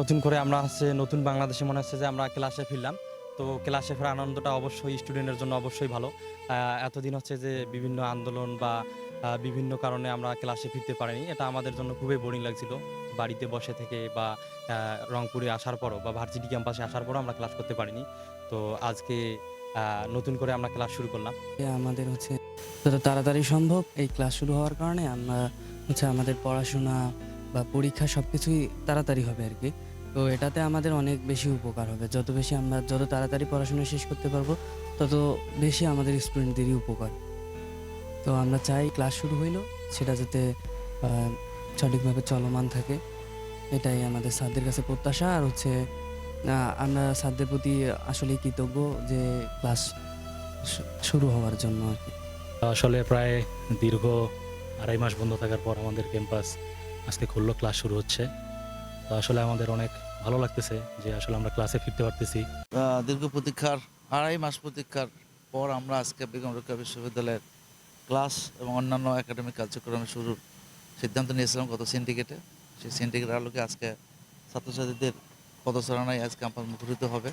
নতুন করে আমরা নতুন বাংলাদেশে মনে হচ্ছে যে আমরা ক্লাসে ফিরলাম। তো ক্লাসে ফেরার আনন্দটা অবশ্যই স্টুডেন্টের জন্য অবশ্যই ভালো। এতদিন হচ্ছে যে বিভিন্ন আন্দোলন বা বিভিন্ন কারণে আমরা ক্লাসে ফিরতে পারিনি। এটা আমাদের জন্য খুবই বোরিং লাগছিল। বাড়িতে বসে থেকে বা রংপুরে আসার পরও বা ভার্সিটি ক্যাম্পাসে আসার পরও আমরা ক্লাস করতে পারিনি। তো আজকে নতুন করে আমরা ক্লাস শুরু করলাম। আমাদের হচ্ছে যত তাড়াতাড়ি সম্ভব এই ক্লাস শুরু হওয়ার কারণে আমরা হচ্ছে আমাদের পড়াশোনা বা পরীক্ষা সব কিছুই তাড়াতাড়ি হবে আর কি। তো এটাতে আমাদের অনেক বেশি উপকার হবে। যত তাড়াতাড়ি পড়াশোনা শেষ করতে পারবো তত বেশি আমাদের স্টুডেন্টদেরই উপকার। তো আমরা চাই ক্লাস শুরু হইলো সেটা যাতে সঠিকভাবে চলমান থাকে, এটাই আমাদের স্যারদের কাছে প্রত্যাশা। আর হচ্ছে আমরা স্যারদের প্রতি আসলেই কৃতজ্ঞ যে ক্লাস শুরু হওয়ার জন্য আর কি। আসলে প্রায় দীর্ঘ 2.5 মাস বন্ধ থাকার পর আমাদের ক্যাম্পাস আজকে খুললো, ক্লাস শুরু হচ্ছে। তো আসলে আমাদের অনেক ভালো লাগতেছে যে আসলে আমরা ক্লাসে ফিরতে পারতেছি। দীর্ঘ প্রতীক্ষার 2.5 মাস প্রতীক্ষার পর আমরা আজকে বেগম রোকেয়া বিশ্ববিদ্যালয়ের ক্লাস এবং অন্যান্য একাডেমিক কার্যক্রমে শুরুর সিদ্ধান্ত নিয়েছিলাম গত সিন্ডিকেটে। সেই সিন্ডিকেটের আলোকে আজকে ছাত্রছাত্রীদের পদচারণায় আজ ক্যাম্পাস মুখরিত হবে।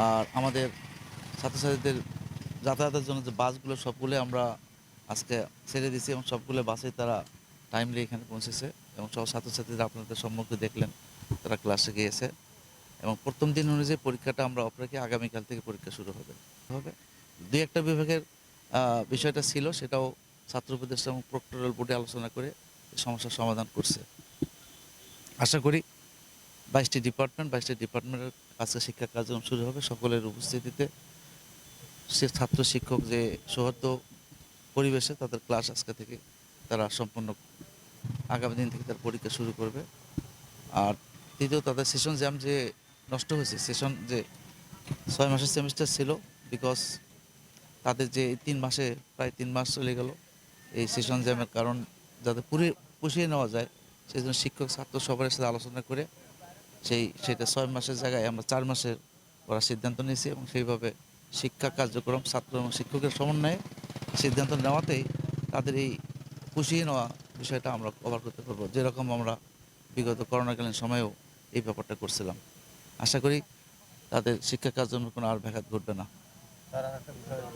আর আমাদের ছাত্রছাত্রীদের যাতায়াতের জন্য যে বাসগুলো সবগুলো আমরা আজকে ছেড়ে দিয়েছি এবং সবগুলো বাসেই তারা টাইমলি এখানে পৌঁছেছে এবং সব ছাত্রছাত্রীরা আপনাদের সম্মুখে দেখলেন তারা ক্লাসে গিয়েছে। এবং প্রথম দিন অনুযায়ী পরীক্ষাটা আমরা অপরাকে আগামীকাল থেকে পরীক্ষা শুরু হবে। দুই একটা বিভাগের বিষয়টা ছিল, সেটাও ছাত্র উপদেষ্টা এবং প্রক্টরাল বোর্ডে আলোচনা করে সমস্যার সমাধান করছে। আশা করি 22টি ডিপার্টমেন্টের আজকে শিক্ষা কার্যক্রম শুরু হবে সকলের উপস্থিতিতে। সে ছাত্র শিক্ষক যে সৌহার্দ্য পরিবেশে তাদের ক্লাস আজকে থেকে তারা সম্পূর্ণ আগামী দিন থেকে তার পরীক্ষা শুরু করবে। আর তৃতীয়, তাদের সেশন জ্যাম যে নষ্ট হয়েছে, সেশন যে 6 মাসের সেমিস্টার ছিল, বিকজ তাদের যে 3 মাসে প্রায় 3 মাস চলে গেল এই সেশন জ্যামের কারণ যাতে পুষিয়ে নেওয়া যায় সেই জন্য শিক্ষক ছাত্র সবার সাথে আলোচনা করে সেটা 6 মাসের জায়গায় আমরা 4 মাসের করার সিদ্ধান্ত নিয়েছি এবং সেইভাবে শিক্ষা কার্যক্রম ছাত্র এবং শিক্ষকের সমন্বয়ে সিদ্ধান্ত নেওয়াতেই তাদের এই পুষিয়ে নেওয়া বিষয়টা আমরা কভার করতে পারবো, যেরকম আমরা বিগত করোনাকালীন সময়েও এই ব্যাপারটা করছিলাম। আশা করি তাদের শিক্ষা কার্যক্রমে কোনো আর ব্যাঘাত ঘটবে না।